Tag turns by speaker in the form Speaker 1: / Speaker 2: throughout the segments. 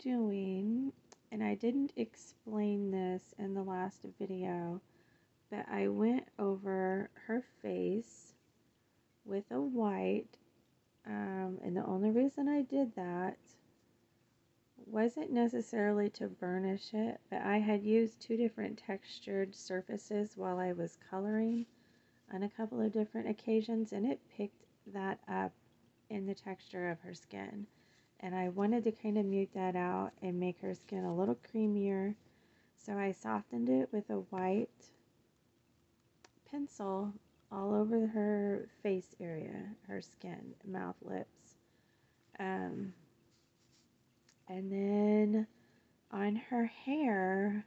Speaker 1: doing, and I didn't explain this in the last video, but I went over her face with a white, and the only reason I did that wasn't necessarily to burnish it, but I had used two different textured surfaces while I was coloring on a couple of different occasions, and it picked that up in the texture of her skin. And I wanted to kind of mute that out and make her skin a little creamier. So I softened it with a white pencil all over her face area, her skin, mouth, lips. And then on her hair,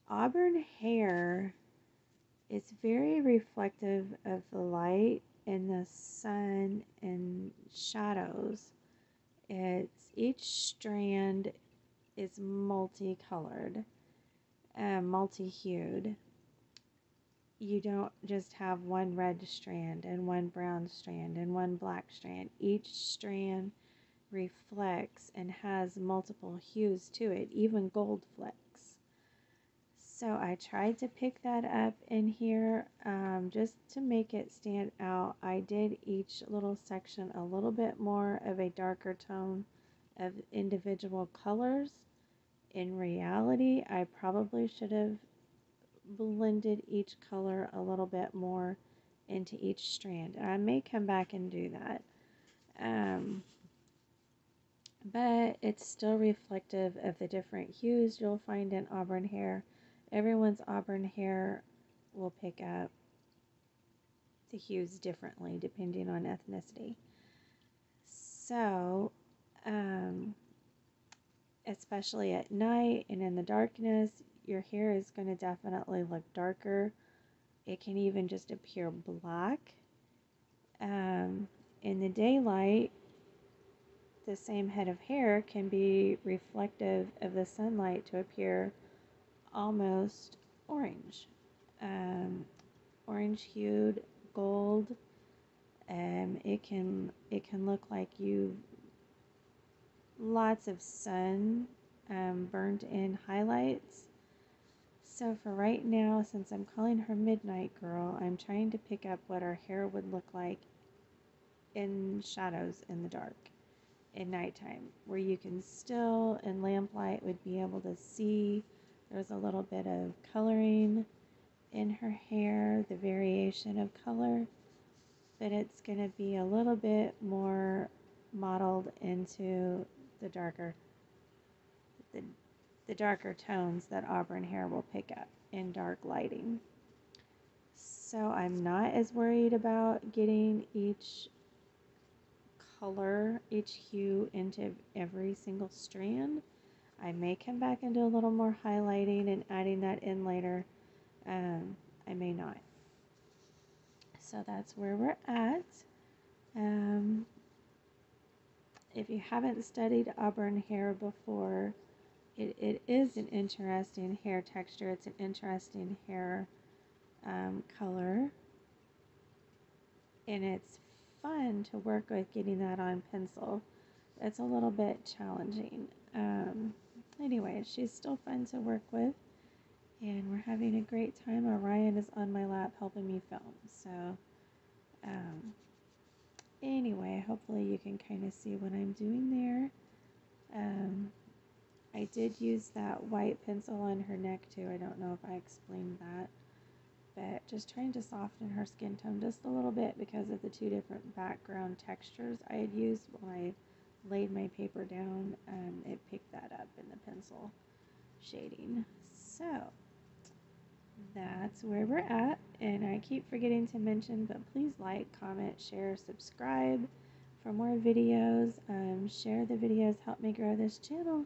Speaker 1: Auburn hair is very reflective of the light and the sun and shadows. Each strand is multicolored, multi-hued. You don't just have one red strand and one brown strand and one black strand. Each strand reflects and has multiple hues to it, even gold flecks. So I tried to pick that up in here just to make it stand out. I did each little section a little bit more of a darker tone of individual colors. In reality, I probably should have blended each color a little bit more into each strand. And I may come back and do that. But it's still reflective of the different hues you'll find in auburn hair. Everyone's auburn hair will pick up the hues differently depending on ethnicity. So, especially at night and in the darkness, your hair is going to definitely look darker. It can even just appear black. In the daylight, the same head of hair can be reflective of the sunlight to appear almost orange, orange hued, gold. It can look like you lots of sun burned in highlights. So for right now, since I'm calling her Midnight Girl, I'm trying to pick up what our hair would look like in shadows in the dark, in nighttime, where you can still, in lamplight, would be able to see there's a little bit of coloring in her hair, the variation of color, but it's going to be a little bit more modeled into the darker tones that auburn hair will pick up in dark lighting. So I'm not as worried about getting each color, each hue into every single strand. I may come back and do a little more highlighting and adding that in later. I may not. So that's where we're at. If you haven't studied auburn hair before, it is an interesting hair texture. It's an interesting hair color. And it's fun to work with getting that on pencil. It's a little bit challenging. Anyway, she's still fun to work with. And we're having a great time. Orion is on my lap helping me film. So, anyway, hopefully you can kind of see what I'm doing there. I did use that white pencil on her neck too. I don't know if I explained that. But just trying to soften her skin tone just a little bit because of the two different background textures I had used when I laid my paper down. It picked that up in the pencil shading. So that's where we're at, and I keep forgetting to mention, but please like, comment, share, subscribe for more videos. Share the videos, help me grow this channel,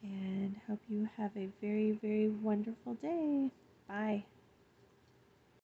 Speaker 1: and hope you have a very, very wonderful day. Bye.